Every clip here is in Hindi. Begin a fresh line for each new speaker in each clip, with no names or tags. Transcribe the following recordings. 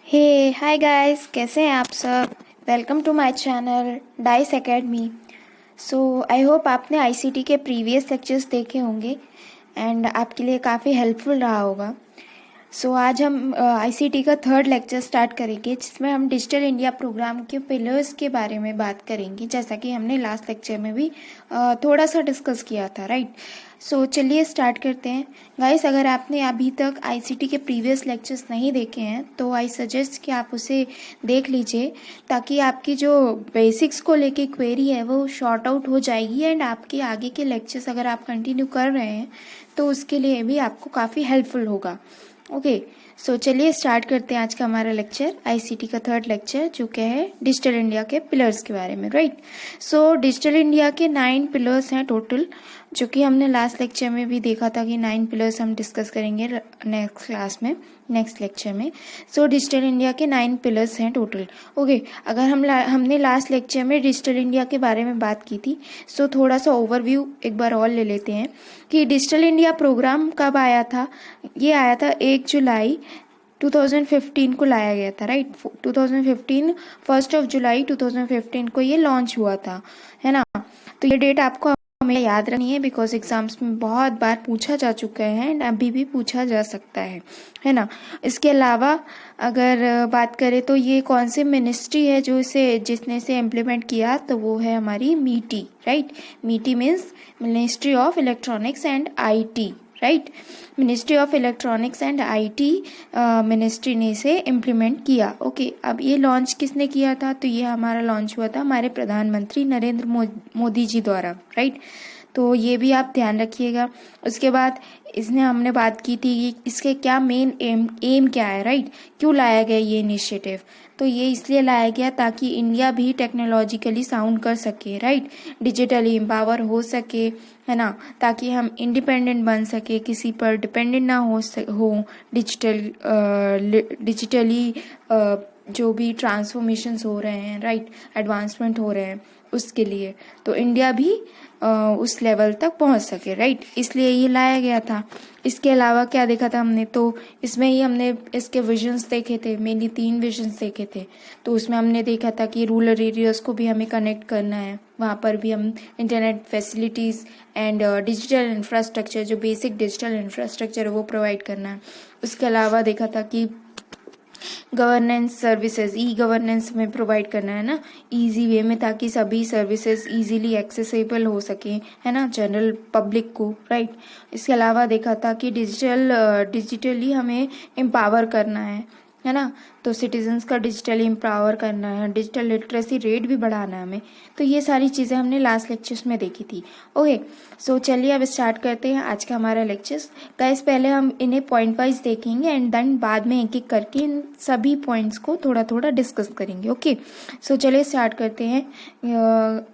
हे हाय गाइस, कैसे हैं आप सब। Welcome to my channel Dice Academy. So I hope आपने आईसीटी के प्रीवियस लेक्चर्स देखे होंगे एंड आपके लिए काफ़ी हेल्पफुल रहा होगा। आज हम आईसीटी का थर्ड लेक्चर स्टार्ट करेंगे, जिसमें हम डिजिटल इंडिया प्रोग्राम के पिलर्स के बारे में बात करेंगे, जैसा कि हमने लास्ट लेक्चर में भी थोड़ा सा डिस्कस किया था, राइट। चलिए स्टार्ट करते हैं गाइस। अगर आपने अभी तक आईसीटी के प्रीवियस लेक्चर्स नहीं देखे हैं तो आई सजेस्ट कि आप उसे देख लीजिए, ताकि आपकी जो बेसिक्स को लेके क्वेरी है वो शॉर्ट आउट हो जाएगी एंड आपके आगे के लेक्चर्स अगर आप कंटिन्यू कर रहे हैं तो उसके लिए भी आपको काफ़ी हेल्पफुल होगा। ओके, चलिए स्टार्ट करते हैं आज का हमारा लेक्चर, आईसीटी का थर्ड लेक्चर, जो क्या है डिजिटल इंडिया के पिलर्स के बारे में, राइट। डिजिटल इंडिया के 9 पिलर्स हैं टोटल, जो कि हमने लास्ट लेक्चर में भी देखा था कि 9 पिलर्स हम डिस्कस करेंगे नेक्स्ट क्लास में, नेक्स्ट लेक्चर में। डिजिटल इंडिया के 9 पिलर्स हैं टोटल। ओके, अगर हमने लास्ट लेक्चर में डिजिटल इंडिया के बारे में बात की थी, थोड़ा सा ओवरव्यू एक बार और ले लेते हैं कि डिजिटल इंडिया प्रोग्राम कब आया था। ये आया था 1 जुलाई 2015 को लाया गया था, राइट। 2015 1 जुलाई 2015 को ये लॉन्च हुआ था, है ना। तो ये डेट आपको हमें याद रखनी है, बिकॉज एग्जाम्स में बहुत बार पूछा जा चुका है एंड अभी भी पूछा जा सकता है ना। इसके अलावा अगर बात करें तो ये कौन सी मिनिस्ट्री है जिसने इसे इम्प्लीमेंट किया, तो वो है हमारी मीटी, राइट। मीटी means ministry of electronics and IT, right. Ministry of electronics and IT ministry ने इसे इम्प्लीमेंट किया। ओके, अब ये लॉन्च किसने किया था, तो ये हमारा लॉन्च हुआ था हमारे प्रधानमंत्री नरेंद्र मोदी जी द्वारा, राइट। तो ये भी आप ध्यान रखिएगा। उसके बाद इसने हमने बात की थी कि इसके क्या मेन एम क्या है, राइट। क्यों लाया गया ये इनिशिएटिव, तो ये इसलिए लाया गया ताकि इंडिया भी टेक्नोलॉजिकली साउंड कर सके, राइट। डिजिटली एम्पावर हो सके, है ना, ताकि हम इंडिपेंडेंट बन सके, किसी पर डिपेंडेंट ना हो डिजिटली जो भी ट्रांसफॉर्मेशंस हो रहे हैं, राइट, एडवांसमेंट हो रहे हैं, उसके लिए तो इंडिया भी उस लेवल तक पहुंच सके, राइट। इसलिए ये लाया गया था। इसके अलावा क्या देखा था हमने, तो इसमें ही हमने इसके विजन्स देखे थे, मेनली 3 विजन्स देखे थे। तो उसमें हमने देखा था कि रूरल एरियाज को भी हमें कनेक्ट करना है, वहाँ पर भी हम internet facilities and digital infrastructure, जो बेसिक डिजिटल इंफ्रास्ट्रक्चर है वो प्रोवाइड करना है। उसके अलावा देखा था कि गवर्नेंस सर्विसेज, ई गवर्नेंस में प्रोवाइड करना है ना, इजी वे में, ताकि सभी सर्विसेज इजीली एक्सेसिबल हो सके, है ना, जनरल पब्लिक को, राइट। इसके अलावा देखा था कि डिजिटली हमें एम्पावर करना है ना, तो सिटीजन्स का डिजिटली एम्पावर करना है, डिजिटल लिटरेसी रेट भी बढ़ाना है हमें। तो ये सारी चीज़ें हमने लास्ट लेक्चर्स में देखी थी। ओके, चलिए अब स्टार्ट करते हैं आज का हमारा लेक्चर्स। गाइस, पहले हम इन्हें पॉइंट वाइज देखेंगे एंड देन बाद में एक एक करके इन सभी पॉइंट्स को थोड़ा थोड़ा डिस्कस करेंगे। ओके, चलिए स्टार्ट करते हैं।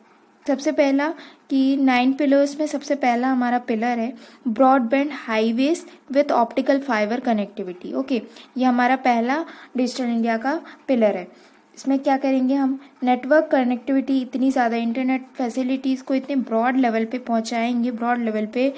सबसे पहला कि 9 पिलर्स में सबसे पहला हमारा पिलर है broadband highways with optical fibre connectivity. Okay, ये हमारा पहला डिजिटल इंडिया का पिलर है। इसमें क्या करेंगे हम, नेटवर्क कनेक्टिविटी इतनी ज़्यादा, इंटरनेट फैसिलिटीज़ को इतने ब्रॉड लेवल पे पहुंचाएंगे, ब्रॉड लेवल पे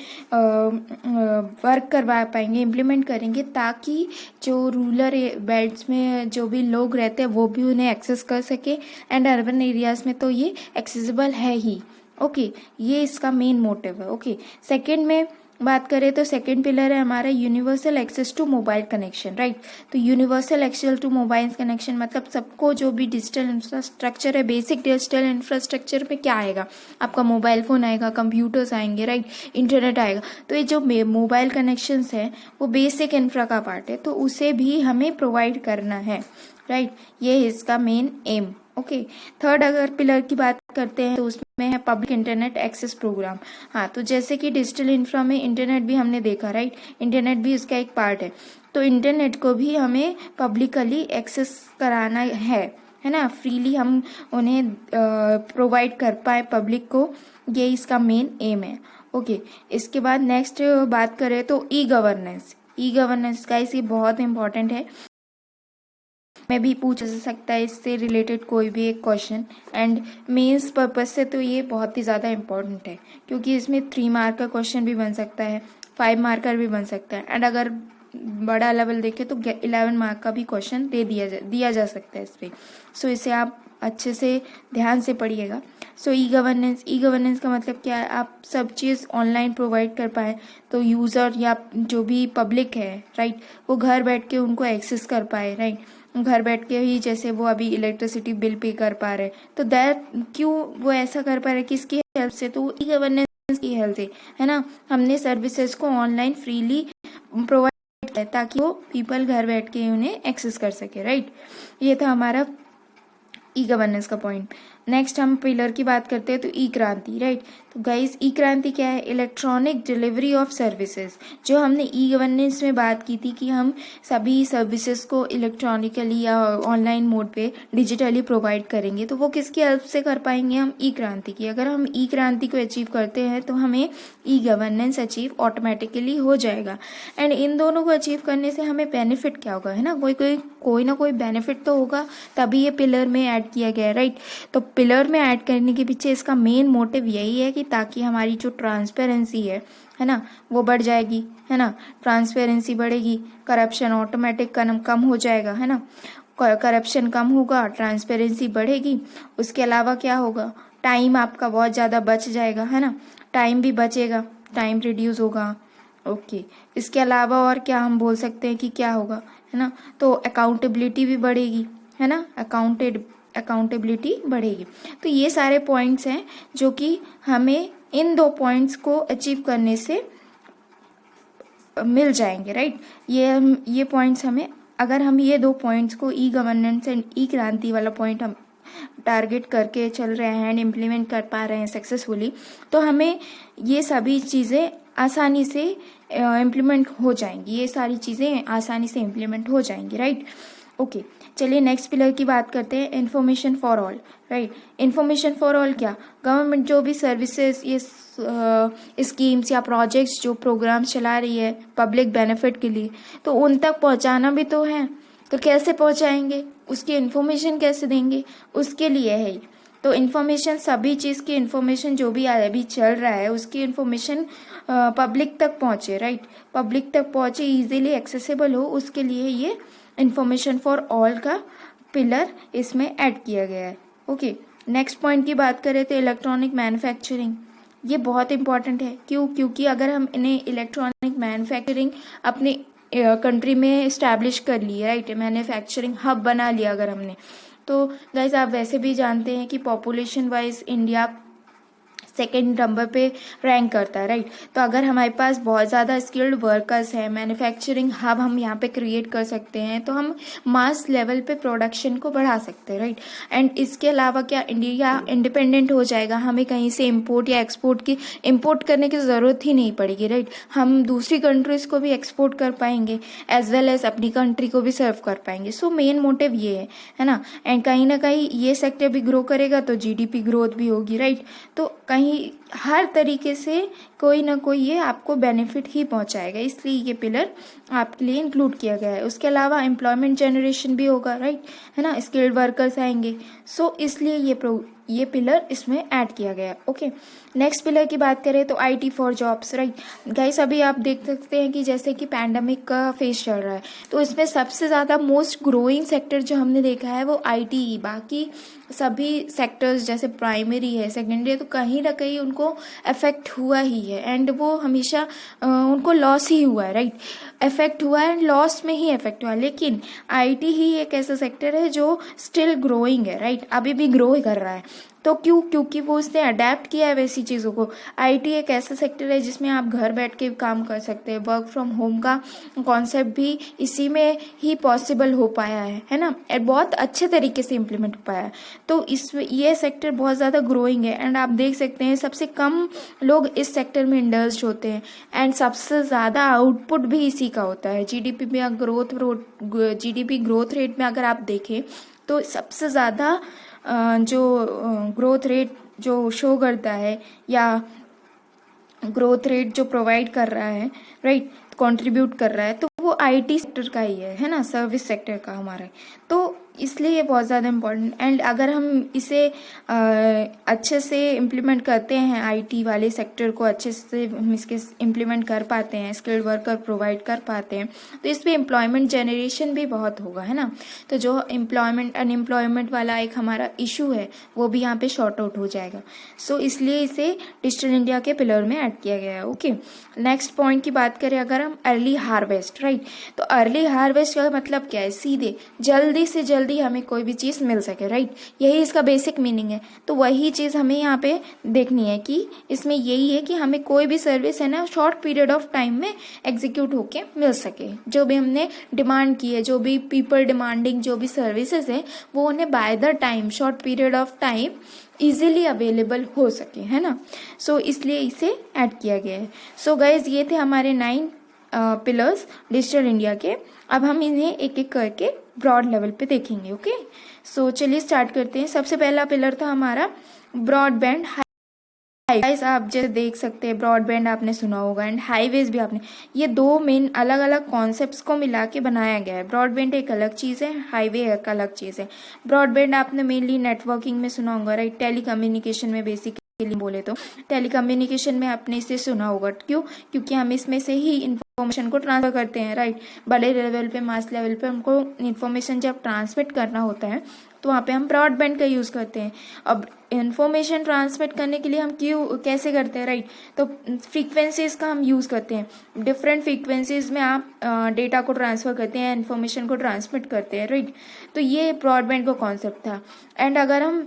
वर्क करवा पाएंगे, इम्प्लीमेंट करेंगे, ताकि जो रूरल बेल्ट्स में जो भी लोग रहते हैं वो भी उन्हें एक्सेस कर सके, एंड अर्बन एरियाज़ में तो ये एक्सेसिबल है ही। ओके, ये इसका मेन मोटिव है। ओके, सेकेंड में बात करें तो सेकेंड पिलर है हमारा universal access to mobile connection, right. तो universal access to mobile connection मतलब सबको जो भी डिजिटल इंफ्रास्ट्रक्चर है, बेसिक डिजिटल इंफ्रास्ट्रक्चर पे क्या आएगा, आपका मोबाइल फोन आएगा, कंप्यूटर्स आएंगे, राइट, इंटरनेट आएगा। तो ये जो मोबाइल कनेक्शंस है वो बेसिक इंफ्रा का पार्ट है, तो उसे भी हमें प्रोवाइड करना है, राइट। ये है इसका मेन एम। ओके, थर्ड अगर पिलर की बात करते हैं तो उसमें है पब्लिक इंटरनेट एक्सेस प्रोग्राम। हाँ, तो जैसे कि डिजिटल इंफ्रा में इंटरनेट भी हमने देखा, राइट, इंटरनेट भी उसका एक पार्ट है, तो इंटरनेट को भी हमें पब्लिकली एक्सेस कराना है ना, फ्रीली हम उन्हें प्रोवाइड कर पाए पब्लिक को, ये इसका मेन एम है। ओके, इसके बाद नेक्स्ट बात करें तो ई गवर्नेंस का ये बहुत इंपॉर्टेंट है, में भी पूछा जा सकता है इससे रिलेटेड कोई भी एक क्वेश्चन, एंड मेंस पर्पस से तो ये बहुत ही ज़्यादा इम्पोर्टेंट है, क्योंकि इसमें 3 मार्क का क्वेश्चन भी बन सकता है, 5 मार्कर भी बन सकता है, एंड अगर बड़ा लेवल देखें तो 11 मार्क का भी क्वेश्चन दिया जा सकता है इस पे। सो इसे आप अच्छे से ध्यान से पढ़िएगा। सो ई गवर्नेंस का मतलब क्या है, आप सब चीज़ ऑनलाइन प्रोवाइड कर पाए तो यूज़र या जो भी पब्लिक है, राइट, वो घर बैठ के उनको एक्सेस कर पाए, राइट, घर बैठ के ही जैसे वो अभी इलेक्ट्रिसिटी बिल पे कर पा रहे, तो दैट क्यों वो ऐसा कर पा रहे, किसकी हेल्प से, तो ई गवर्नेंस की हेल्प से, है ना। हमने सर्विसेज को ऑनलाइन फ्रीली प्रोवाइड किया ताकि वो पीपल घर बैठ के उन्हें एक्सेस कर सके, राइट। ये था हमारा ई गवर्नेंस का पॉइंट। नेक्स्ट हम पिलर की बात करते हैं तो ई क्रांति, राइट। तो गाइस ई क्रांति क्या है, इलेक्ट्रॉनिक डिलीवरी ऑफ सर्विसेज। जो हमने ई गवर्नेंस में बात की थी कि हम सभी सर्विसेज को इलेक्ट्रॉनिकली या ऑनलाइन मोड पे डिजिटली प्रोवाइड करेंगे, तो वो किसकी हेल्प से कर पाएंगे, हम ई क्रांति की। अगर हम ई क्रांति को अचीव करते हैं तो हमें ई गवर्नेंस अचीव ऑटोमेटिकली हो जाएगा। एंड इन दोनों को अचीव करने से हमें बेनिफिट क्या होगा, है ना, कोई ना कोई बेनिफिट तो होगा, तभी ये पिलर में ऐड किया गया है, राइट। तो पिलर में ऐड करने के पीछे इसका मेन मोटिव यही है कि ताकि हमारी जो ट्रांसपेरेंसी है ना, वो बढ़ जाएगी, है ना। ट्रांसपेरेंसी बढ़ेगी, करप्शन ऑटोमेटिक कम हो जाएगा, है ना। करप्शन कम होगा, ट्रांसपेरेंसी बढ़ेगी। उसके अलावा क्या होगा, टाइम आपका बहुत ज़्यादा बच जाएगा, है ना, टाइम भी बचेगा, टाइम रिड्यूस होगा। ओके, इसके अलावा और क्या हम बोल सकते हैं कि क्या होगा, है ना, तो अकाउंटेबिलिटी भी बढ़ेगी, है ना, अकाउंटेबिलिटी बढ़ेगी। तो ये सारे पॉइंट्स हैं जो कि हमें इन 2 पॉइंट्स को अचीव करने से मिल जाएंगे, राइट। ये पॉइंट्स हमें, अगर हम ये 2 पॉइंट्स को ई गवर्नेंस एंड ई क्रांति वाला पॉइंट हम टारगेट करके चल रहे हैं एंड इम्प्लीमेंट कर पा रहे हैं सक्सेसफुली, तो हमें ये सभी चीज़ें आसानी से इम्प्लीमेंट हो जाएंगी, ये सारी चीज़ें आसानी से इम्प्लीमेंट हो जाएंगी, राइट। ओके, चलिए नेक्स्ट पिलर की बात करते हैं, information for all, right. Information for all क्या, गवर्नमेंट जो भी सर्विसेज, ये स्कीम्स या प्रोजेक्ट्स जो प्रोग्राम्स चला रही है पब्लिक बेनिफिट के लिए, तो उन तक पहुंचाना भी तो है, तो कैसे पहुंचाएंगे, उसकी इन्फॉर्मेशन कैसे देंगे, उसके लिए है। तो इन्फॉर्मेशन, सभी चीज़ की इन्फॉर्मेशन जो भी अभी चल रहा है उसकी इन्फॉर्मेशन पब्लिक तक पहुंचे, राइट, पब्लिक तक पहुंचे, इजीली एक्सेसिबल हो, उसके लिए ये इन्फॉर्मेशन फॉर ऑल का पिलर इसमें ऐड किया गया है। ओके, नेक्स्ट पॉइंट की बात करें तो इलेक्ट्रॉनिक मैन्युफैक्चरिंग, ये बहुत इंपॉर्टेंट है। क्योंकि अगर हम इन्हें इलेक्ट्रॉनिक मैन्युफैक्चरिंग अपने कंट्री में इस्टेब्लिश कर ली, राइट, मैन्युफैक्चरिंग हब बना लिया अगर हमने, तो गाइस आप वैसे भी जानते हैं कि population wise India second number पे रैंक करता है, राइट। तो अगर हमारे पास बहुत ज़्यादा स्किल्ड वर्कर्स हैं, मैन्युफैक्चरिंग हब हम यहाँ पे क्रिएट कर सकते हैं, तो हम मास लेवल पे प्रोडक्शन को बढ़ा सकते हैं, राइट। एंड इसके अलावा क्या, इंडिया इंडिपेंडेंट हो जाएगा, हमें कहीं से इम्पोर्ट या इम्पोर्ट करने की ज़रूरत ही नहीं पड़ेगी, राइट। हम दूसरी कंट्रीज़ को भी एक्सपोर्ट कर पाएंगे एज वेल एज अपनी कंट्री को भी सर्व कर पाएंगे। सो मेन मोटिव ये है ना। एंड कहीं ना कहीं ये सेक्टर भी ग्रो करेगा तो जीडीपी ग्रोथ भी होगी, राइट। तो कहीं हर तरीके से कोई ना कोई ये आपको बेनिफिट ही पहुंचाएगा, इसलिए ये पिलर आपके लिए इंक्लूड किया गया है। उसके अलावा एम्प्लॉयमेंट जनरेशन भी होगा, राइट, है ना, स्किल्ड वर्कर्स आएंगे। सो इसलिए ये पिलर इसमें ऐड किया गया है। ओके, नेक्स्ट पिलर की बात करें तो IT for jobs, right. Guys अभी आप देख सकते हैं कि जैसे कि पैंडेमिक का फेज चल रहा है, तो इसमें सबसे ज़्यादा मोस्ट ग्रोइंग सेक्टर जो हमने देखा है वो आईटी ही। बाकी सभी सेक्टर्स जैसे प्राइमरी है, सेकेंडरी है, तो कहीं ना कहीं उनको अफेक्ट हुआ ही है एंड वो हमेशा उनको लॉस ही हुआ है, राइट। अफेक्ट हुआ है एंड लॉस में ही अफेक्ट हुआ है, लेकिन आईटी ही एक ऐसा सेक्टर है जो स्टिल ग्रोइंग है, राइट, अभी भी ग्रो कर रहा है। तो क्योंकि वो उसने अडेप्ट किया है वैसी चीज़ों को। आईटी एक ऐसा सेक्टर है जिसमें आप घर बैठ के काम कर सकते हैं, वर्क फ्रॉम होम का कॉन्सेप्ट भी इसी में ही पॉसिबल हो पाया है ना, बहुत अच्छे तरीके से इम्प्लीमेंट हो पाया है। तो ये सेक्टर बहुत ज़्यादा ग्रोइंग है एंड आप देख सकते हैं सबसे कम लोग इस सेक्टर में इंडल्ज होते हैं एंड सबसे ज़्यादा आउटपुट भी इसी का होता है। जीडीपी ग्रोथ रेट में अगर आप देखें तो सबसे ज़्यादा जो ग्रोथ रेट जो शो करता है या ग्रोथ रेट जो प्रोवाइड कर रहा है, राइट, कंट्रीब्यूट कर रहा है, तो वो आईटी सेक्टर का ही है ना, सर्विस सेक्टर का हमारा। तो इसलिए ये बहुत ज़्यादा इम्पोर्टेंट। एंड अगर हम इसे अच्छे से इम्प्लीमेंट करते हैं, आईटी वाले सेक्टर को अच्छे से हम इसके इम्प्लीमेंट कर पाते हैं, स्किल्ड वर्कर प्रोवाइड कर पाते हैं, तो इस पर एम्प्लॉयमेंट जनरेशन भी बहुत होगा, है ना। तो जो एम्प्लॉयमेंट अनएम्प्लॉयमेंट वाला एक हमारा इशू है वो भी यहाँ पे शॉर्ट आउट हो जाएगा। सो इसलिए इसे डिजिटल इंडिया के पिलर में ऐड किया गया है। ओके, नेक्स्ट पॉइंट की बात करें अगर हम, अर्ली हार्वेस्ट, राइट। तो अर्ली हार्वेस्ट का मतलब क्या है, सीधे जल्दी से जल्दी हमें कोई भी चीज़ मिल सके, राइट। यही इसका बेसिक मीनिंग है। तो वही चीज़ हमें यहाँ पे देखनी है कि इसमें यही है कि हमें कोई भी सर्विस है ना शॉर्ट पीरियड ऑफ टाइम में एग्जीक्यूट होके मिल सके। जो भी हमने डिमांड की है, जो भी पीपल डिमांडिंग जो भी सर्विसेज है, वो उन्हें by the time, short period of time easily available हो सके, है ना। सो इसलिए इसे ऐड किया गया है। सो गाइज, ये थे हमारे 9 पिलर्स डिजिटल इंडिया के। अब हम इन्हें एक एक करके ब्रॉड लेवल पे देखेंगे। ओके, सो चलिए स्टार्ट करते हैं। सबसे पहला पिलर था हमारा ब्रॉडबैंड। गाइस, आप जैसे देख सकते हैं, ब्रॉडबैंड आपने सुना होगा एंड हाईवेज भी आपने, ये दो मेन अलग अलग कॉन्सेप्ट्स को मिला के बनाया गया है। ब्रॉडबैंड एक अलग चीज़ है, हाईवे एक अलग चीज़ है। ब्रॉडबैंड आपने मेनली नेटवर्किंग में सुना होगा, राइट। टेलीकम्युनिकेशन में बेसिकली बोले तो टेलीकम्युनिकेशन में आपने इसे सुना होगा। क्यों? क्योंकि हम इसमें से ही इन्फॉर्मेशन को ट्रांसफर करते हैं, राइट। बड़े लेवल पे, मास लेवल पे हमको इन्फॉर्मेशन जब ट्रांसमिट करना होता है तो वहाँ पे हम ब्रॉडबैंड का यूज़ करते हैं। अब इन्फॉर्मेशन ट्रांसमिट करने के लिए हम कैसे करते हैं, राइट। तो फ्रीक्वेंसीज का हम यूज़ करते हैं। डिफरेंट फ्रीक्वेंसीज में आप डेटा को ट्रांसफ़र करते हैं, इन्फॉर्मेशन को ट्रांसमिट करते हैं, राइट। तो ये ब्रॉडबैंड का कॉन्सेप्ट था। एंड अगर हम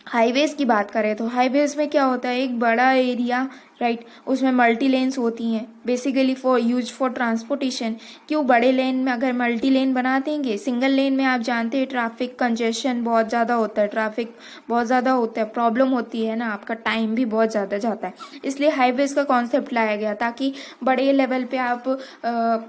हाईवेज की बात करें तो हाईवेज में क्या होता है, एक बड़ा एरिया, राइट, उसमें मल्टी लेन्स होती हैं, basically for use for transportation. क्यों? बड़े लेन में अगर मल्टी लेन बना देंगे, सिंगल लेन में आप जानते हैं ट्रैफिक कंजेशन बहुत ज़्यादा होता है, ट्रैफिक बहुत ज़्यादा होता है, प्रॉब्लम होती है ना, आपका टाइम भी बहुत ज़्यादा जाता है। इसलिए हाईवेज का कॉन्सेप्ट लाया गया ताकि बड़े लेवल पे आप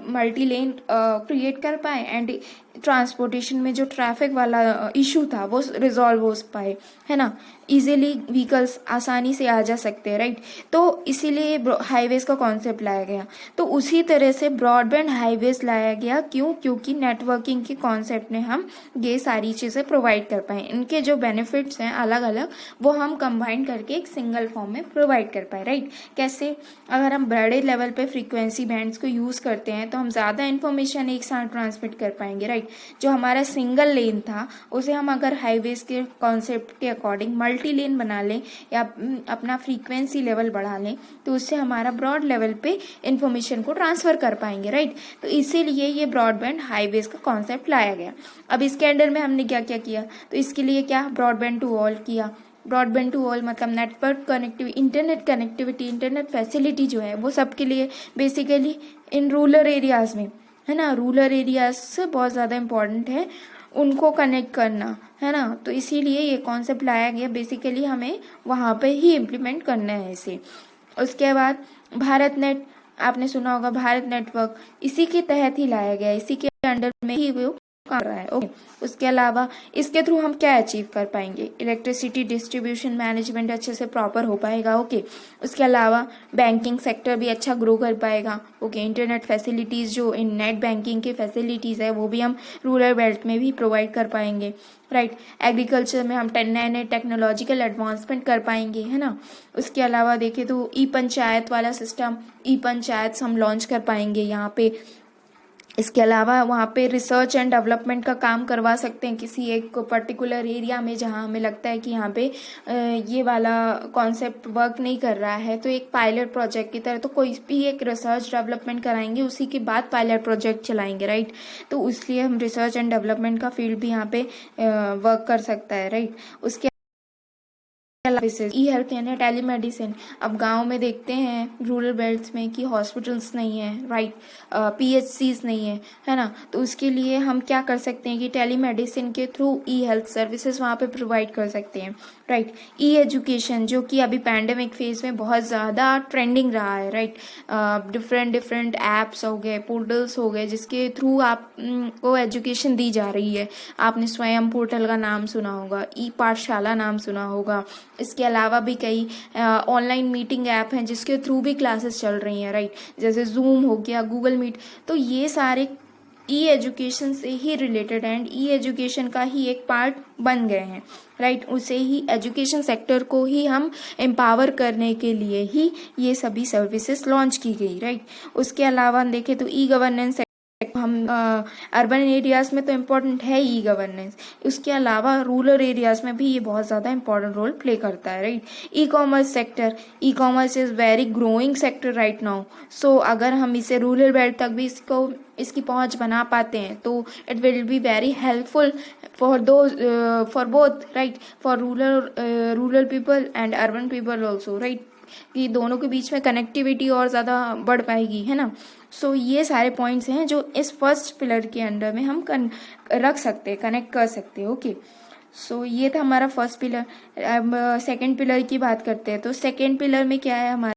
मल्टी लेन क्रिएट कर पाए एंड ट्रांसपोर्टेशन में जो ट्रैफिक वाला इशू था वो रिजॉल्व हो पाए, है ना। इजीली व्हीकल्स आसानी से आ जा सकते हैं, राइट। तो इसीलिए हाईवेज का कॉन्सेप्ट लाया गया। तो उसी तरह से ब्रॉडबैंड हाईवेज लाया गया। क्यों? क्योंकि नेटवर्किंग के कॉन्सेप्ट में हम ये सारी चीज़ें प्रोवाइड कर पाए, इनके जो बेनिफिट्स हैं अलग अलग, वो हम कंबाइन करके एक सिंगल फॉर्म में प्रोवाइड कर पाए, राइट। कैसे? अगर हम बड़े लेवल पे फ्रीक्वेंसी बैंड्स को यूज़ करते हैं तो हम ज़्यादा इन्फॉर्मेशन एक साथ ट्रांसमिट कर पाएंगे, राइट। जो हमारा सिंगल लेन था उसे हम अगर हाईवेज के कॉन्सेप्ट के अकॉर्डिंग मल्टी लेन बना लें या अपना फ्रीक्वेंसी लेवल बढ़ा लें तो उससे हमारा ब्रॉड लेवल पे इंफॉर्मेशन को ट्रांसफ़र कर पाएंगे, राइट। तो इसीलिए ये ब्रॉडबैंड हाईवेज का कॉन्सेप्ट लाया गया। अब इसके अंडर में हमने क्या क्या किया, तो इसके लिए क्या, ब्रॉडबैंड टू ऑल किया। ब्रॉडबैंड टू ऑल मतलब network connectivity, internet connectivity, internet facility जो है वो सबके लिए, बेसिकली इन रूरल एरियाज़ में, है ना। रूरल एरियाज से बहुत ज़्यादा इम्पॉर्टेंट है उनको कनेक्ट करना, है ना। तो इसीलिए ये कॉन्सेप्ट लाया गया, बेसिकली हमें वहाँ पे ही इम्प्लीमेंट करना है इसे। उसके बाद भारत नेट, आपने सुना होगा, भारत नेटवर्क इसी के तहत ही लाया गया, इसी के अंडर में ही वो कर रहा है। ओके, उसके अलावा इसके थ्रू हम क्या अचीव कर पाएंगे, इलेक्ट्रिसिटी डिस्ट्रीब्यूशन मैनेजमेंट अच्छे से प्रॉपर हो पाएगा। ओके, उसके अलावा बैंकिंग सेक्टर भी अच्छा ग्रो कर पाएगा। ओके, इंटरनेट फैसिलिटीज़ जो इन नेट बैंकिंग की फैसिलिटीज़ है वो भी हम रूरल बेल्ट में भी प्रोवाइड कर पाएंगे, राइट। एग्रीकल्चर में हम नए नए टेक्नोलॉजिकल एडवांसमेंट कर पाएंगे, है ना। उसके अलावा देखें तो ई पंचायत वाला सिस्टम, ई पंचायत हम लॉन्च कर पाएंगे यहाँ पे। इसके अलावा वहाँ पे रिसर्च एंड डेवलपमेंट का काम करवा सकते हैं किसी एक पर्टिकुलर एरिया में जहाँ हमें लगता है कि यहाँ पे ये वाला कॉन्सेप्ट वर्क नहीं कर रहा है, तो एक पायलट प्रोजेक्ट की तरह तो कोई भी एक रिसर्च डेवलपमेंट कराएंगे, उसी के बाद पायलट प्रोजेक्ट चलाएंगे, राइट। तो इसलिए हम रिसर्च एंड डेवलपमेंट का फील्ड भी यहाँ पे वर्क कर सकता है, राइट। उसके ई हेल्थ यानी टेलीमेडिसिन, अब गांव में देखते हैं रूरल बेल्ट्स में कि हॉस्पिटल्स नहीं है, राइट, पीएचसीज नहीं है, है ना। तो उसके लिए हम क्या कर सकते हैं कि टेलीमेडिसिन के थ्रू ई हेल्थ सर्विसेज वहाँ पे प्रोवाइड कर सकते हैं, राइट। ई एजुकेशन जो कि अभी पैंडेमिक फेज में बहुत ज़्यादा ट्रेंडिंग रहा है, राइट। डिफरेंट ऐप्स हो गए, पोर्टल्स हो गए जिसके थ्रू आप को एजुकेशन दी जा रही है। आपने स्वयं पोर्टल का नाम सुना होगा, ई पाठशाला नाम सुना होगा। इसके अलावा भी कई ऑनलाइन मीटिंग ऐप हैं जिसके थ्रू भी क्लासेस चल रही हैं, राइट, जैसे जूम हो गया, गूगल मीट। तो ये सारे ई एजुकेशन से ही रिलेटेड एंड ई एजुकेशन का ही एक पार्ट बन गए हैं, राइट। उसे ही एजुकेशन सेक्टर को ही हम एम्पावर करने के लिए ही ये सभी सर्विसेज लॉन्च की गई, राइट। उसके अलावा देखें तो ई गवर्नेंस, हम अर्बन एरियाज में तो इम्पोर्टेंट है ई गवर्नेंस, उसके अलावा रूरल एरियाज में भी ये बहुत ज़्यादा इम्पोर्टेंट रोल प्ले करता है, right. E commerce sector, e commerce is very growing sector right now. So अगर हम इसे रूरल बेल्ट तक भी इसकी पहुंच बना पाते हैं तो it will be very helpful for for both, right, for rural people and urban people also, right, कि दोनों के बीच में कनेक्टिविटी और ज़्यादा बढ़ पाएगी, है ना। सो ये सारे पॉइंट्स हैं जो इस फर्स्ट पिलर के अंडर में हम रख सकते हैं, कनेक्ट कर सकते हैं, ओके। सो ये था हमारा फर्स्ट पिलर। अब सेकेंड पिलर की बात करते हैं। तो सेकेंड पिलर में क्या है हमारा,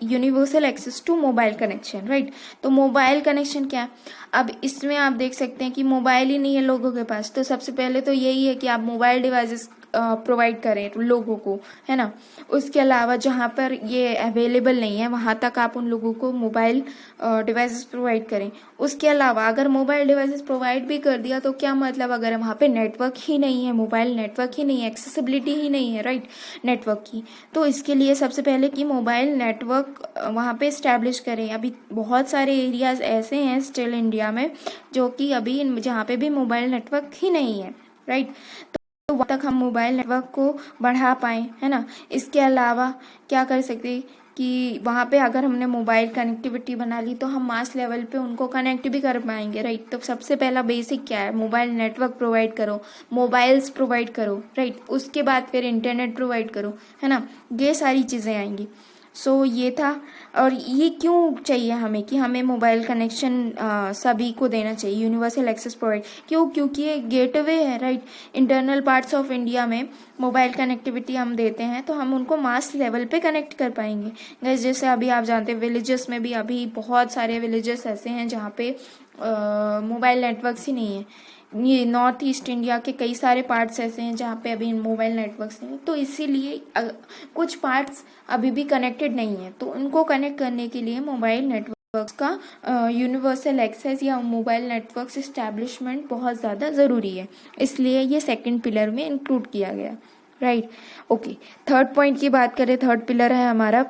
universal access to mobile connection, right. तो मोबाइल कनेक्शन क्या है, अब इसमें आप देख सकते हैं कि मोबाइल ही नहीं है लोगों के पास, तो सबसे पहले तो यही है कि आप मोबाइल डिवाइसेस प्रोवाइड करें लोगों को, है ना। उसके अलावा जहाँ पर ये अवेलेबल नहीं है वहाँ तक आप उन लोगों को मोबाइल डिवाइसेस प्रोवाइड करें। उसके अलावा अगर मोबाइल डिवाइसेस प्रोवाइड भी कर दिया तो क्या मतलब, अगर वहाँ पे नेटवर्क ही नहीं है, मोबाइल नेटवर्क ही नहीं है, एक्सेसिबिलिटी ही नहीं है, राइट, नेटवर्क की, तो इसके लिए सबसे पहले कि मोबाइल नेटवर्क वहाँ पे इस्टेब्लिश करें। अभी बहुत सारे एरियाज ऐसे हैं स्टिल इंडिया में जो कि अभी जहाँ पे भी मोबाइल नेटवर्क ही नहीं है, राइट। तो वहाँ तक हम मोबाइल नेटवर्क को बढ़ा पाएँ, है ना। इसके अलावा क्या कर सकते कि वहाँ पे अगर हमने मोबाइल कनेक्टिविटी बना ली तो हम मास लेवल पे उनको कनेक्ट भी कर पाएंगे, राइट। तो सबसे पहला बेसिक क्या है, मोबाइल नेटवर्क प्रोवाइड करो, मोबाइल्स प्रोवाइड करो, राइट। उसके बाद फिर इंटरनेट प्रोवाइड करो, है ना, ये सारी चीज़ें आएंगी। सो ये था। और ये क्यों चाहिए हमें कि हमें मोबाइल कनेक्शन सभी को देना चाहिए, यूनिवर्सल एक्सेस प्रोवाइड, क्योंकि ये गेटवे है, right. Internal parts of India में मोबाइल कनेक्टिविटी हम देते हैं तो हम उनको मास लेवल पे कनेक्ट कर पाएंगे। जैसे अभी आप जानते हैं विलेजेस में भी अभी बहुत सारे विलेजेस ऐसे हैं जहाँ पे मोबाइल नेटवर्क्स ही नहीं है। ये नॉर्थ ईस्ट इंडिया के कई सारे पार्ट्स ऐसे हैं जहाँ पे अभी मोबाइल नेटवर्क्स नहीं है, तो इसीलिए कुछ पार्ट्स अभी भी कनेक्टेड नहीं है, तो उनको कनेक्ट करने के लिए मोबाइल नेटवर्क्स का यूनिवर्सल एक्सेस या मोबाइल नेटवर्क्स इस्टेब्लिशमेंट बहुत ज़्यादा ज़रूरी है, इसलिए ये सेकंड पिलर में इंक्लूड किया गया, राइट, ओके। थर्ड पॉइंट की बात करें, थर्ड पिलर है हमारा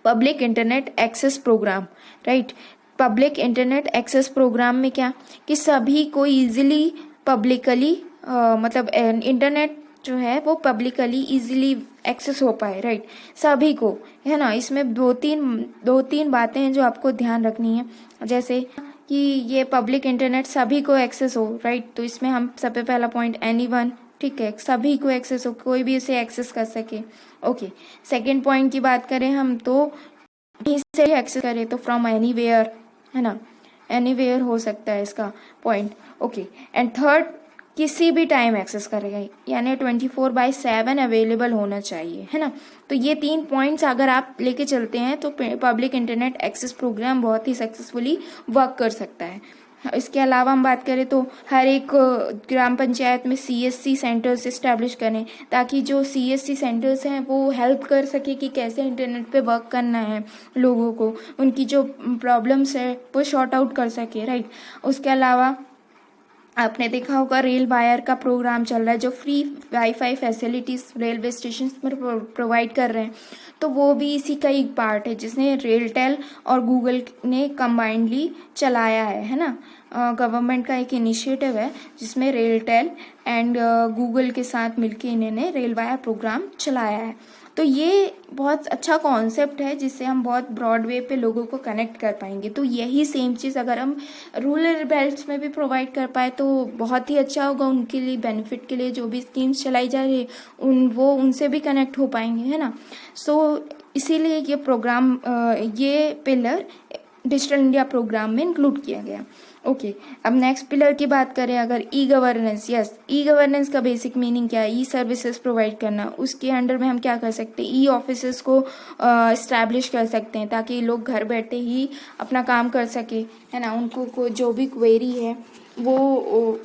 public internet access programme, right. Public internet access programme में क्या कि सभी को इजीली पब्लिकली मतलब इंटरनेट जो है वो पब्लिकली इजीली एक्सेस हो पाए, राइट, सभी को, है ना। इसमें दो तीन बातें हैं जो आपको ध्यान रखनी है, जैसे कि ये पब्लिक इंटरनेट सभी को एक्सेस हो, राइट। तो इसमें हम सबसे पहला पॉइंट एनीवन, ठीक है, सभी को एक्सेस हो, कोई भी इसे एक्सेस कर सके, ओके। सेकेंड पॉइंट की बात करें हम तो इससे एक्सेस करें तो फ्रॉम एनीवेयर, है ना, एनीवेयर हो सकता है इसका पॉइंट, ओके। एंड थर्ड किसी भी टाइम एक्सेस करेगा, यानी 24/7 अवेलेबल होना चाहिए, है ना। तो ये 3 पॉइंट्स अगर आप लेके चलते हैं तो पब्लिक इंटरनेट एक्सेस प्रोग्राम बहुत ही सक्सेसफुली वर्क कर सकता है। इसके अलावा हम बात करें तो हर एक ग्राम पंचायत में CSC सेंटर्स इस्टेब्लिश करें, ताकि जो CSC सेंटर्स हैं वो हेल्प कर सके कि कैसे इंटरनेट पे वर्क करना है, लोगों को उनकी जो प्रॉब्लम्स है वो शॉर्ट आउट कर सके, राइट। उसके अलावा आपने देखा होगा रेल वायर का प्रोग्राम चल रहा है जो free wifi facilities railway station पर प्रोवाइड कर रहे हैं, तो वो भी इसी का एक पार्ट है जिसने रेलटेल और गूगल ने कंबाइंडली चलाया है ना। गवर्नमेंट का एक इनिशिएटिव है जिसमें रेलटेल एंड गूगल के साथ मिलके इन्होंने रेल वायर प्रोग्राम चलाया है। तो ये बहुत अच्छा कॉन्सेप्ट है जिससे हम बहुत ब्रॉड वे पे लोगों को कनेक्ट कर पाएंगे। तो यही सेम चीज़ अगर हम रूरल बेल्ट्स में भी प्रोवाइड कर पाए तो बहुत ही अच्छा होगा उनके लिए, बेनिफिट के लिए जो भी स्कीम्स चलाई जा रही है वो उनसे भी कनेक्ट हो पाएंगे, है ना। सो इसीलिए ये प्रोग्राम ये पिलर डिजिटल इंडिया प्रोग्राम में इंक्लूड किया गया, ओके अब नेक्स्ट पिलर की बात करें अगर e governance, yes e governance का बेसिक मीनिंग क्या है? ई सर्विसेज प्रोवाइड करना। उसके अंडर में हम क्या कर सकते हैं? ई ऑफिसेस को इस्टेब्लिश कर सकते हैं ताकि लोग घर बैठे ही अपना काम कर सके, है ना। उनको को जो भी क्वेरी है वो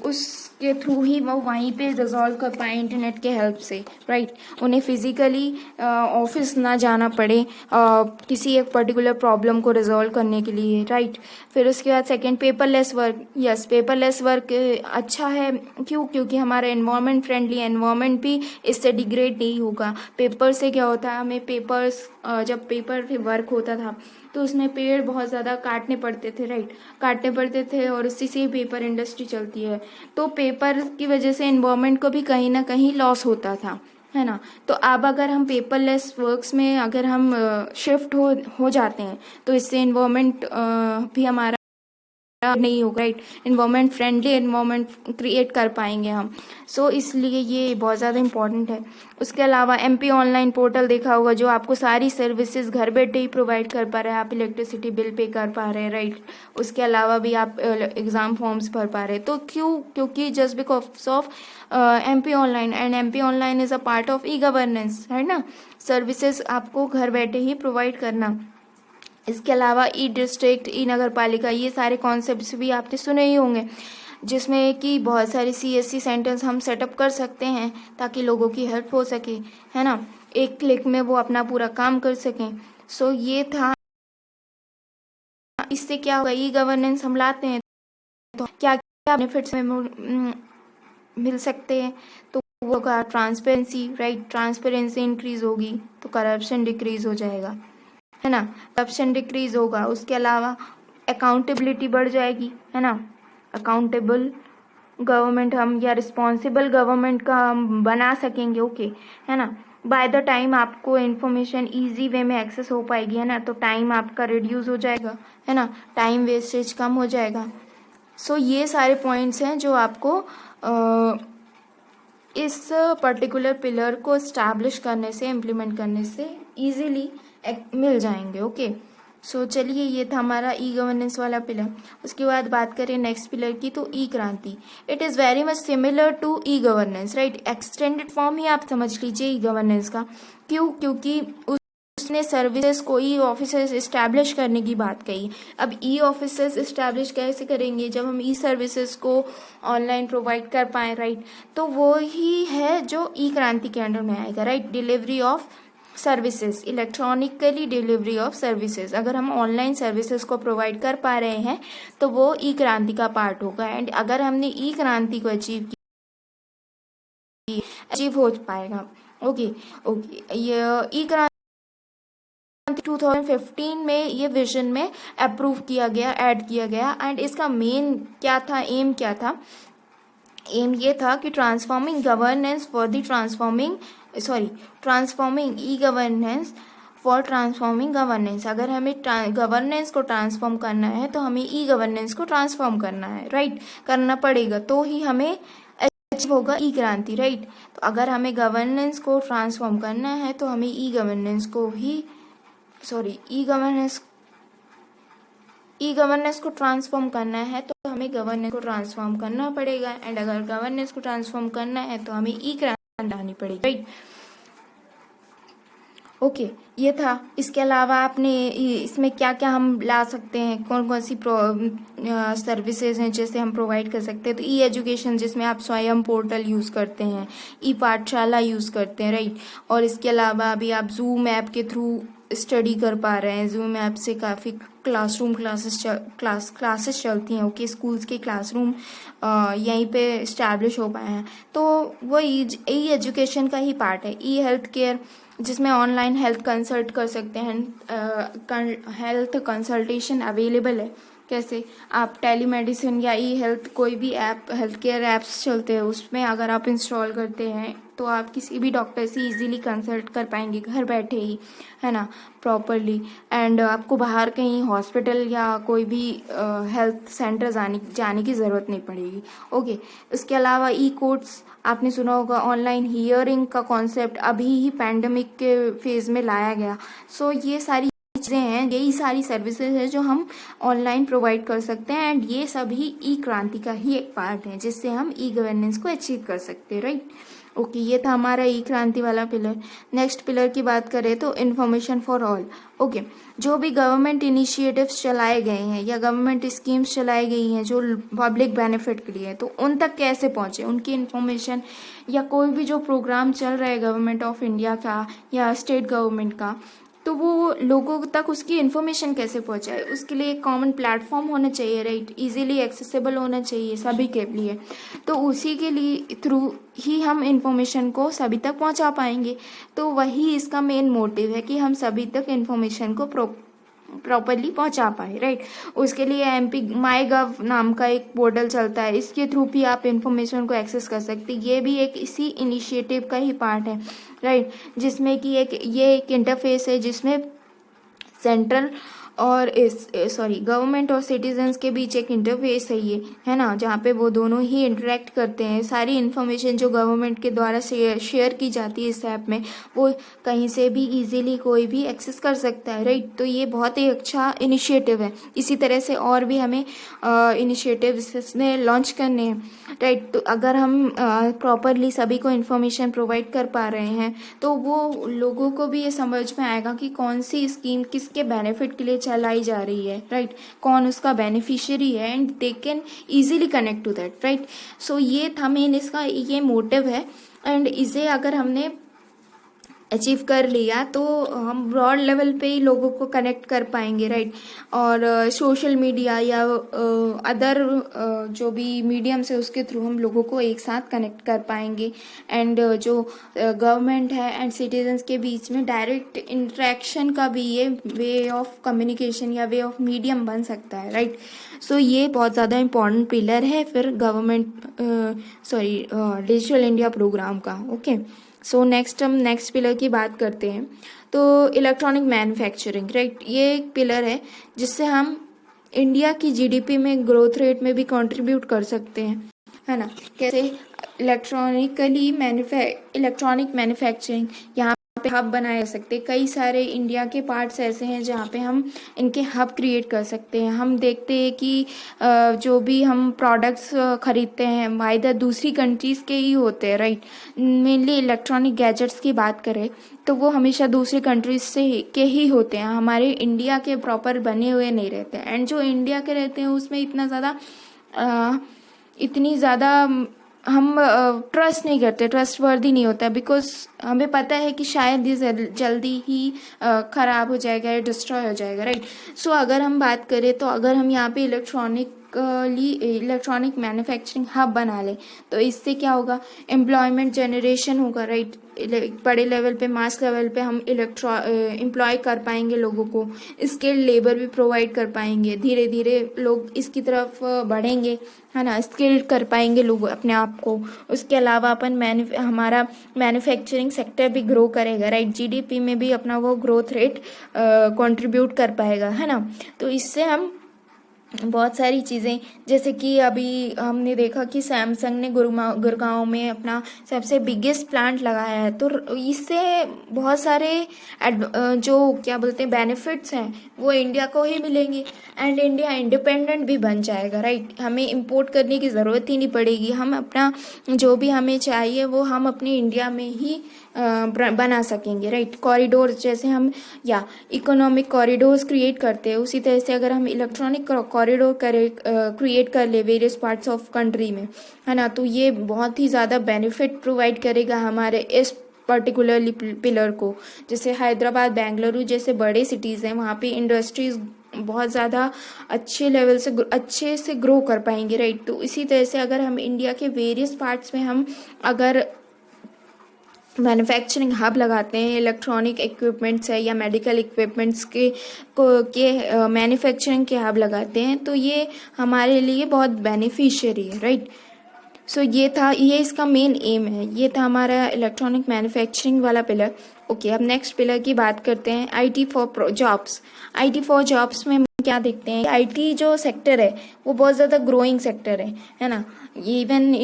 उसके थ्रू ही वो वहीं पे रिजॉल्व कर पाए इंटरनेट के हेल्प से, राइट। उन्हें फिजिकली ऑफिस ना जाना पड़े किसी एक पर्टिकुलर प्रॉब्लम को रिजॉल्व करने के लिए, राइट। फिर उसके बाद second paperless work, yes paperless work अच्छा है। क्यों? क्योंकि हमारा एनवायरनमेंट फ्रेंडली, एनवायरनमेंट भी इससे डिग्रेड नहीं होगा। पेपर से क्या होता है, हमें पेपर्स जब पेपर पे वर्क होता था तो उसमें पेड़ बहुत ज़्यादा काटने पड़ते थे, राइट, काटने पड़ते थे और उसी से ही पेपर इंडस्ट्री चलती है। तो पेपर की वजह से एनवायरनमेंट को भी कहीं ना कहीं लॉस होता था, है ना। तो अब अगर हम पेपरलेस वर्क्स में अगर हम शिफ्ट हो जाते हैं तो इससे एनवायरनमेंट भी हमारा नहीं होगा, right. Environment friendly environment create कर पाएंगे हम। सो इसलिए ये बहुत ज़्यादा इंपॉर्टेंट है। उसके अलावा एमपी ऑनलाइन पोर्टल देखा होगा जो आपको सारी सर्विसेज घर बैठे ही प्रोवाइड कर पा रहे हैं। आप इलेक्ट्रिसिटी बिल पे कर पा रहे हैं, राइट। उसके अलावा भी आप एग्ज़ाम फॉर्म्स भर पा रहे हैं। तो क्योंकि just because of MP online, and MP online is a part of e governance, है ना। सर्विसेज आपको घर बैठे ही प्रोवाइड करना। इसके अलावा ई डिस्ट्रिक्ट, ई नगर पालिका, ये सारे कॉन्सेप्ट्स भी आपने सुने ही होंगे जिसमें कि बहुत सारे सीएससी सेंटर्स हम सेटअप कर सकते हैं ताकि लोगों की हेल्प हो सके, है ना। एक क्लिक में वो अपना पूरा काम कर सकें। सो ये था। इससे क्या होगा, ई गवर्नेंस हम लाते हैं तो क्या क्या बेनिफिट्स में मिल सकते हैं। तो वो होगा ट्रांसपेरेंसी, राइट, ट्रांसपेरेंसी इंक्रीज होगी तो करप्शन डिक्रीज हो जाएगा, है ना। करप्शन डिक्रीज होगा। उसके अलावा अकाउंटेबिलिटी बढ़ जाएगी, है ना। अकाउंटेबल गवर्नमेंट हम या रिस्पॉन्सिबल गवर्नमेंट का हम बना सकेंगे, ओके, है ना। बाय द टाइम आपको इन्फॉर्मेशन इजी वे में एक्सेस हो पाएगी, है ना। तो टाइम आपका रिड्यूस हो जाएगा, है ना, टाइम वेस्टेज कम हो जाएगा। सो ये सारे पॉइंट्स हैं जो आपको इस पर्टिकुलर पिलर को स्टैब्लिश करने से, इम्प्लीमेंट करने से इजीली मिल जाएंगे, ओके। सो चलिए ये था हमारा ई गवर्नेंस वाला पिलर। उसके बाद बात करें नेक्स्ट पिलर की तो e Kranti. It is very much similar to e governance, right, extended form ही आप समझ लीजिए ई गवर्नेंस का। क्यों? क्योंकि उसने सर्विसेज को, ई ऑफिसेज इस्टेब्लिश करने की बात कही। अब ई ऑफिसेज इस्टेब्लिश कैसे करेंगे? जब हम ई सर्विसेज को ऑनलाइन प्रोवाइड कर पाए, राइट। तो वो ही है जो ई क्रांति के अंडर में आएगा, right. Delivery of services, electronically delivery of services. अगर हम ऑनलाइन सर्विसेज को प्रोवाइड कर पा रहे हैं तो वो ई क्रांति का पार्ट होगा। एंड अगर हमने ई क्रांति को अचीव हो पाएगा, ओके ओके। ये ई क्रांति 2015 में ये विजन में अप्रूव किया गया, ऐड किया गया। एंड इसका मेन क्या था, एम क्या था? एम ये था कि transforming governance for the transforming e governance for transforming governance. अगर हमें गवर्नेंस को ट्रांसफॉर्म करना है तो हमें ई गवर्नेंस को ट्रांसफॉर्म करना है, राइट, करना पड़ेगा तो ही हमें अचीव होगा ई क्रांति, राइट। तो अगर हमें गवर्नेंस को ट्रांसफॉर्म करना है तो हमें ई गवर्नेंस को ट्रांसफॉर्म करना है तो हमें गवर्नेंस को ट्रांसफॉर्म करना पड़ेगा। एंड अगर गवर्नेंस को ट्रांसफॉर्म करना है तो हमें ई क्रांति लानी पड़ेगी, राइट, ओके। ये था। इसके अलावा आपने इसमें क्या क्या हम ला सकते हैं, कौन कौन सी सर्विसेज हैं जैसे हम प्रोवाइड कर सकते हैं। तो ई एजुकेशन जिसमें आप स्वयं पोर्टल यूज़ करते हैं, ई पाठशाला यूज़ करते हैं, राइट। और इसके अलावा अभी आप जूम ऐप के थ्रू स्टडी कर पा रहे हैं। जूम ऐप से काफ़ी क्लासेस चलती हैं, ओके। स्कूल्स के क्लासरूम यहीं पे इस्टेब्लिश हो पाए हैं। तो वो ई एजुकेशन का ही पार्ट है। ई हेल्थ केयर जिसमें ऑनलाइन हेल्थ कंसल्ट कर सकते हैं, हेल्थ कंसल्टेशन अवेलेबल है। कैसे? आप टेलीमेडिसिन या ई हेल्थ कोई भी ऐप, हेल्थ केयर ऐप्स चलते हैं, उसमें अगर आप इंस्टॉल करते हैं तो आप किसी भी डॉक्टर से इजीली कंसल्ट कर पाएंगे घर बैठे ही, है ना, प्रॉपरली। एंड आपको बाहर कहीं हॉस्पिटल या कोई भी हेल्थ सेंटर जाने की ज़रूरत नहीं पड़ेगी, ओके। इसके अलावा ई कोर्ट्स आपने सुना होगा, ऑनलाइन हियरिंग का कॉन्सेप्ट अभी ही पैंडमिक के फेज में लाया गया। सो ये सारी चीज़ें हैं, यही सारी सर्विसेज है जो हम ऑनलाइन प्रोवाइड कर सकते हैं, एंड ये सभी ई क्रांति का ही एक पार्ट है जिससे हम ई गवर्नेंस को अचीव कर सकते हैं, राइट। ओके, ये था हमारा ई क्रांति वाला पिलर। नेक्स्ट पिलर की बात करें तो इन्फॉर्मेशन फॉर ऑल। ओके, जो भी गवर्नमेंट इनिशिएटिव्स चलाए गए हैं या गवर्नमेंट स्कीम्स चलाई गई हैं जो पब्लिक बेनिफिट के लिए है, तो उन तक कैसे पहुंचे, उनकी इन्फॉर्मेशन, या कोई भी जो प्रोग्राम चल रहा है गवर्नमेंट ऑफ इंडिया का या स्टेट गवर्नमेंट का, तो वो लोगों तक उसकी इन्फॉर्मेशन कैसे पहुंचाए, उसके लिए एक कॉमन प्लेटफॉर्म होना चाहिए, राइट, इजीली एक्सेसिबल होना चाहिए सभी के लिए। तो उसी के लिए थ्रू ही हम इन्फॉर्मेशन को सभी तक पहुंचा पाएंगे। तो वही इसका मेन मोटिव है कि हम सभी तक इन्फॉर्मेशन को प्रॉपरली पहुंचा पाए, राइट। उसके लिए MP माई गव नाम का एक पोर्टल चलता है, इसके थ्रू भी आप इन्फॉर्मेशन को एक्सेस कर सकते हैं। ये भी एक इसी इनिशिएटिव का ही पार्ट है, राइट, जिसमें कि ये एक इंटरफेस है जिसमें सेंट्रल और गवर्नमेंट और सिटीजन्स के बीच एक इंटरफेस है ये, है ना, जहाँ पे वो दोनों ही इंटरेक्ट करते हैं। सारी इन्फॉर्मेशन जो गवर्नमेंट के द्वारा शेयर की जाती है इस ऐप में, वो कहीं से भी इजीली कोई भी एक्सेस कर सकता है, राइट। तो ये बहुत ही अच्छा इनिशिएटिव है। इसी तरह से और भी हमें इनिशिएटिव्स इसमें लॉन्च करने हैं, राइट। तो अगर हम प्रॉपरली सभी को इन्फॉर्मेशन प्रोवाइड कर पा रहे हैं तो वो लोगों को भी ये समझ में आएगा कि कौन सी स्कीम किसके बेनिफिट के लिए चलाई जा रही है, राइट, कौन उसका बेनिफिशियरी है, and they can easily connect to that, right. So ये था मेन इसका ये मोटिव है, एंड इसे अगर हमने अचीव कर लिया तो हम ब्रॉड लेवल पे ही लोगों को कनेक्ट कर पाएंगे, राइट। और सोशल मीडिया या अदर जो भी मीडियम्स है उसके थ्रू हम लोगों को एक साथ कनेक्ट कर पाएंगे, एंड जो गवर्नमेंट है एंड सिटीजन्स के बीच में डायरेक्ट इंटरेक्शन का भी ये वे ऑफ कम्युनिकेशन या वे ऑफ मीडियम बन सकता है, राइट। सो ये बहुत ज़्यादा इम्पॉर्टेंट पिलर है फिर डिजिटल इंडिया प्रोग्राम का। ओके, सो नेक्स्ट हम नेक्स्ट पिलर की बात करते हैं तो इलेक्ट्रॉनिक मैन्युफैक्चरिंग, राइट। ये एक पिलर है जिससे हम इंडिया की GDP में ग्रोथ रेट में भी कंट्रीब्यूट कर सकते हैं, है ना। कैसे? इलेक्ट्रॉनिक मैन्युफैक्चरिंग, यहाँ पे हब बनाए जा सकते हैं। कई सारे इंडिया के पार्ट्स ऐसे हैं जहाँ पे हम इनके हब क्रिएट कर सकते हैं। हम देखते हैं कि जो भी हम प्रोडक्ट्स खरीदते हैं वाइदर दूसरी कंट्रीज़ के ही होते हैं, राइट। मेनली इलेक्ट्रॉनिक गैजेट्स की बात करें तो वो हमेशा दूसरी कंट्रीज से के ही होते हैं, हमारे इंडिया के प्रॉपर बने हुए नहीं रहते हैं। एंड जो इंडिया के रहते हैं उसमें इतनी ज़्यादा हम ट्रस्ट नहीं करते, ट्रस्ट वर्दी नहीं होता, बिकॉज हमें पता है कि शायद ये जल्दी ही ख़राब हो जाएगा या डिस्ट्रॉय हो जाएगा, राइट। सो अगर हम बात करें तो अगर हम यहाँ पे इलेक्ट्रॉनिक मैन्युफैक्चरिंग हब बना लें तो इससे क्या होगा, एम्प्लॉयमेंट जनरेशन होगा, राइट। बड़े लेवल पे, मास लेवल पे हम एम्प्लॉय कर पाएंगे लोगों को, स्किल्ड लेबर भी प्रोवाइड कर पाएंगे। धीरे धीरे लोग इसकी तरफ बढ़ेंगे, है ना, स्किल्ड कर पाएंगे लोग अपने आप को। उसके अलावा हमारा मैन्युफैक्चरिंग सेक्टर भी ग्रो करेगा, राइट। GDP में भी अपना वो ग्रोथ रेट कंट्रीब्यूट कर पाएगा, है ना। तो इससे हम बहुत सारी चीज़ें, जैसे कि अभी हमने देखा कि सैमसंग ने गुड़गांव में अपना सबसे बिगेस्ट प्लांट लगाया है, तो इससे बहुत सारे जो क्या बोलते हैं बेनिफिट्स हैं वो इंडिया को ही मिलेंगे, एंड इंडिया इंडिपेंडेंट भी बन जाएगा, राइट। हमें इंपोर्ट करने की ज़रूरत ही नहीं पड़ेगी। हम अपना जो भी हमें चाहिए वो हम अपने इंडिया में ही बना सकेंगे, राइट। कॉरिडोर जैसे हम या इकोनॉमिक कॉरिडोर्स क्रिएट करते हैं, उसी तरह से अगर हम इलेक्ट्रॉनिक कॉरिडोर क्रिएट कर ले वेरियस पार्ट्स ऑफ कंट्री में, है ना, तो ये बहुत ही ज़्यादा बेनिफिट प्रोवाइड करेगा हमारे इस पर्टिकुलरली पिलर को। जैसे हैदराबाद, बेंगलुरु जैसे बड़े सिटीज़ हैं, वहाँ पे इंडस्ट्रीज़ बहुत ज़्यादा अच्छे से ग्रो कर पाएंगे, राइट। तो इसी तरह से अगर हम इंडिया के वेरियस पार्ट्स में हम अगर मैन्युफैक्चरिंग हब लगाते हैं, इलेक्ट्रॉनिक इक्विपमेंट्स है या मेडिकल इक्विपमेंट्स के मैन्युफैक्चरिंग के हब लगाते हैं, तो ये हमारे लिए बहुत बेनिफिशियरी है, राइट। सो ये इसका मेन एम है। ये था हमारा इलेक्ट्रॉनिक मैन्युफैक्चरिंग वाला पिलर। ओके, अब नेक्स्ट पिलर की बात करते हैं IT for jobs. IT for jobs में क्या देखते हैं, आईटी जो सेक्टर है वो बहुत ज़्यादा ग्रोइंग सेक्टर है ना। Even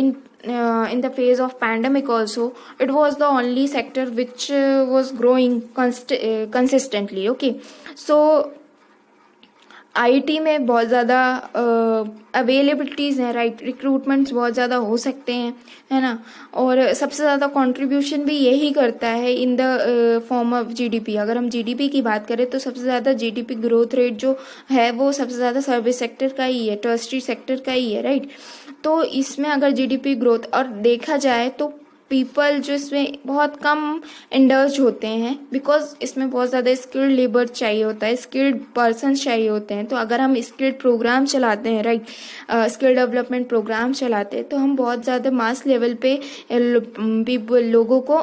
in the phase of pandemic also, it was the only sector which was growing consistently. Okay, so IT में बहुत ज़्यादा अवेलेबिलिटीज़ हैं, राइट, रिक्रूटमेंट्स बहुत ज़्यादा हो सकते हैं, है ना। और सबसे ज़्यादा कंट्रीब्यूशन भी यही करता है in the form of GDP. अगर हम जीडीपी की बात करें तो सबसे ज़्यादा जीडीपी ग्रोथ रेट जो है वो सबसे ज़्यादा सर्विस सेक्टर का ही है, टर्शरी सेक्टर का ही है, राइट। तो इसमें अगर जीडीपी ग्रोथ और देखा जाए तो पीपल जो इसमें बहुत कम इंडल्ज होते हैं, बिकॉज इसमें बहुत ज़्यादा स्किल्ड लेबर चाहिए होता है, स्किल्ड पर्सन चाहिए होते हैं। तो अगर हम स्किल्ड प्रोग्राम चलाते हैं, राइट, स्किल डेवलपमेंट प्रोग्राम चलाते हैं, तो हम बहुत ज़्यादा मास लेवल पे लोगों को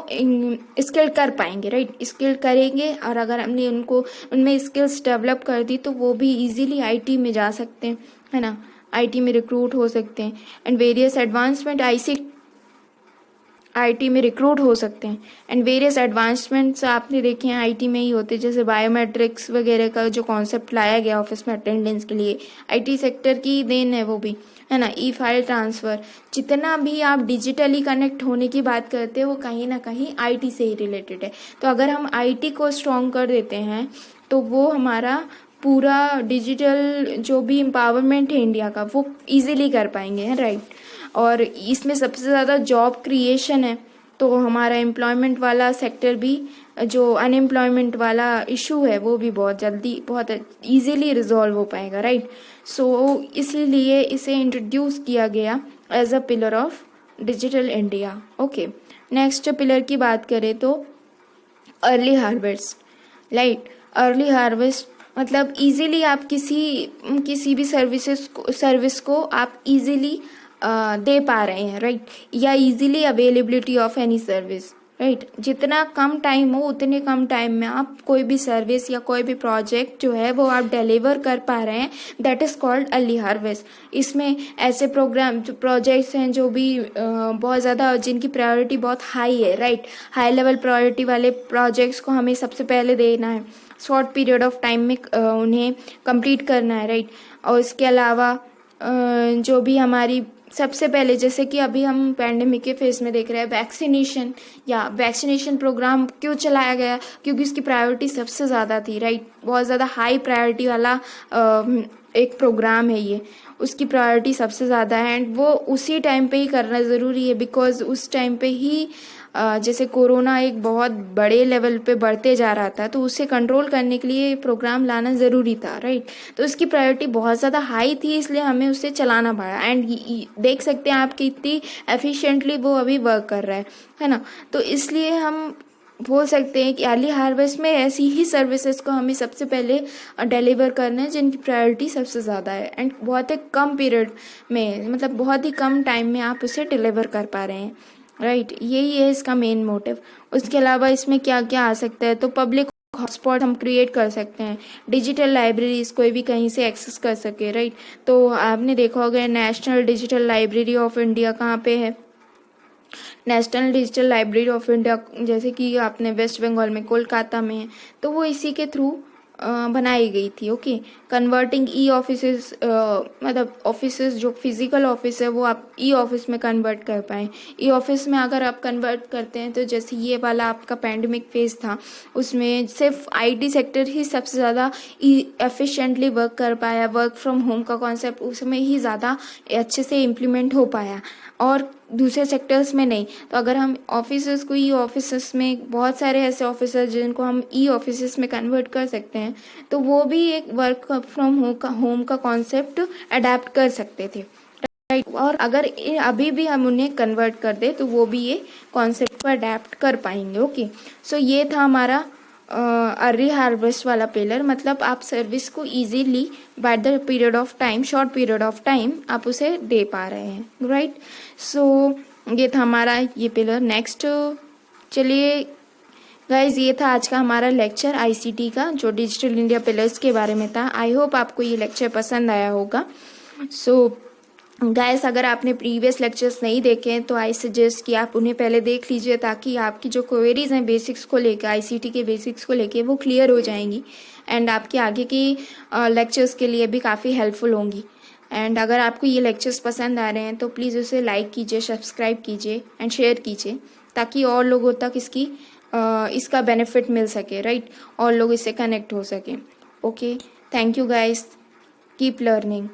स्किल्ड कर पाएंगे, राइट, स्किल्ड करेंगे। और अगर हमने उनमें स्किल्स डेवलप कर दी तो वो भी इजीली आईटी में जा सकते हैं, है ना, आईटी में रिक्रूट हो सकते हैं। एंड वेरियस एडवांसमेंट आईटी में रिक्रूट हो सकते हैं। एंड वेरियस एडवांसमेंट्स आपने देखे हैं आईटी में ही होते हैं, जैसे बायोमेट्रिक्स वगैरह का जो कॉन्सेप्ट लाया गया ऑफिस में अटेंडेंस के लिए, आईटी सेक्टर की देन है वो भी, है ना। ई फाइल ट्रांसफ़र, जितना भी आप डिजिटली कनेक्ट होने की बात करते हैं वो कहीं ना कहीं आईटी से ही रिलेटेड है। तो अगर हम आईटी को स्ट्रॉन्ग कर देते हैं तो वो हमारा पूरा डिजिटल जो भी एम्पावरमेंट है इंडिया का वो इजीली कर पाएंगे, राइट। और इसमें सबसे ज़्यादा जॉब क्रिएशन है, तो हमारा एम्प्लॉयमेंट वाला सेक्टर भी, जो अनएम्प्लॉयमेंट वाला इशू है वो भी बहुत जल्दी बहुत इजीली रिजॉल्व हो पाएगा, राइट। सो इसीलिए इसे इंट्रोड्यूस किया गया as a pillar of digital India. Okay, next pillar की बात करें तो early harvest, right. Early harvest मतलब इजीली आप किसी भी सर्विस को आप इजीली दे पा रहे हैं, राइट, या easily availability of any service, right. जितना कम टाइम हो उतने कम टाइम में आप कोई भी सर्विस या कोई भी प्रोजेक्ट जो है वो आप डिलीवर कर पा रहे हैं, that is called early harvest. इसमें ऐसे जो प्रोजेक्ट्स हैं जो भी बहुत ज़्यादा जिनकी प्रायोरिटी बहुत हाई है, राइट, हाई लेवल प्रायोरिटी वाले प्रोजेक्ट्स को हमें सबसे पहले देना है, शॉर्ट पीरियड ऑफ टाइम में उन्हें कंप्लीट करना है, राइट। और इसके अलावा जो भी हमारी सबसे पहले, जैसे कि अभी हम पैंडेमिक के फेज में देख रहे हैं, वैक्सीनेशन प्रोग्राम क्यों चलाया गया, क्योंकि इसकी प्रायोरिटी सबसे ज़्यादा थी, राइट। बहुत ज़्यादा हाई प्रायोरिटी वाला एक प्रोग्राम है ये, उसकी प्रायोरिटी सबसे ज़्यादा है। एंड वो उसी टाइम पे ही करना ज़रूरी है, बिकॉज उस टाइम पे ही जैसे कोरोना एक बहुत बड़े लेवल पे बढ़ते जा रहा था, तो उसे कंट्रोल करने के लिए प्रोग्राम लाना ज़रूरी था, राइट। तो उसकी प्रायोरिटी बहुत ज़्यादा हाई थी, इसलिए हमें उसे चलाना पड़ा। एंड देख सकते हैं आप कितनी एफिशिएंटली वो अभी वर्क कर रहा है ना। तो इसलिए हम बोल सकते हैं कि अर्ली हार्वेस्ट में ऐसी ही सर्विसेज को हमें सबसे पहले डिलीवर करना है जिनकी प्रायोरिटी सबसे ज़्यादा है, एंड बहुत ही कम पीरियड में, मतलब बहुत ही कम टाइम में आप उसे डिलीवर कर पा रहे हैं, राइट। यही है इसका मेन मोटिव। उसके अलावा इसमें क्या क्या आ सकता है, तो पब्लिक हॉटस्पॉट हम क्रिएट कर सकते हैं, डिजिटल लाइब्रेरीज कोई भी कहीं से एक्सेस कर सके, राइट। तो आपने देखा होगा national digital library of India कहाँ पे है, national digital library of India, जैसे कि आपने वेस्ट बंगाल में कोलकाता में है, तो वो इसी के थ्रू बनाई गई थी। ओके, कन्वर्टिंग ई ऑफिसेस, मतलब ऑफिसेस जो फिजिकल ऑफिस है वो आप ई ऑफिस में कन्वर्ट कर पाएँ। ई ऑफिस में अगर आप कन्वर्ट करते हैं तो जैसे ये वाला आपका पैंडमिक फेज था, उसमें सिर्फ आईटी सेक्टर ही सबसे ज़्यादा एफिशिएंटली वर्क कर पाया, वर्क फ्रॉम होम का कॉन्सेप्ट उसमें ही ज़्यादा अच्छे से इम्प्लीमेंट हो पाया और दूसरे सेक्टर्स में नहीं। तो अगर हम ऑफिसेस को ई ऑफिसेस में, बहुत सारे ऐसे ऑफिसर्स जिनको हम ई ऑफिसेस में कन्वर्ट कर सकते हैं, तो वो भी एक वर्क फ्रॉम होम का कॉन्सेप्ट अडेप्ट कर सकते थे, राइट। और अगर अभी भी हम उन्हें कन्वर्ट कर दे तो वो भी ये कॉन्सेप्ट को अडेप्ट कर पाएंगे। ओके, सो ये था हमारा अर्ली हार्वेस्ट वाला पिलर, मतलब आप सर्विस को easily by the period of time, short period of time आप उसे दे पा रहे हैं, राइट। सो ये था हमारा ये पिलर। नेक्स्ट चलिए गाइज, ये था आज का हमारा लेक्चर आईसीटी का, जो डिजिटल इंडिया पिलर्स के बारे में था। आई होप आपको ये लेक्चर पसंद आया होगा। सो गाइस अगर आपने प्रीवियस लेक्चर्स नहीं देखे हैं तो आई सजेस्ट कि आप उन्हें पहले देख लीजिए, ताकि आपकी जो क्वेरीज हैं बेसिक्स को लेकर, आईसीटी के बेसिक्स को लेके, वो क्लियर हो जाएंगी एंड आपके आगे की लेक्चर्स के लिए भी काफ़ी हेल्पफुल होंगी। एंड अगर आपको ये लेक्चर्स पसंद आ रहे हैं तो प्लीज़ उसे लाइक कीजिए, सब्सक्राइब कीजिए एंड शेयर कीजिए, ताकि और लोगों तक इसका बेनिफिट मिल सके, राइट, और लोग इससे कनेक्ट हो सकें। Okay, thank you guys, keep learning.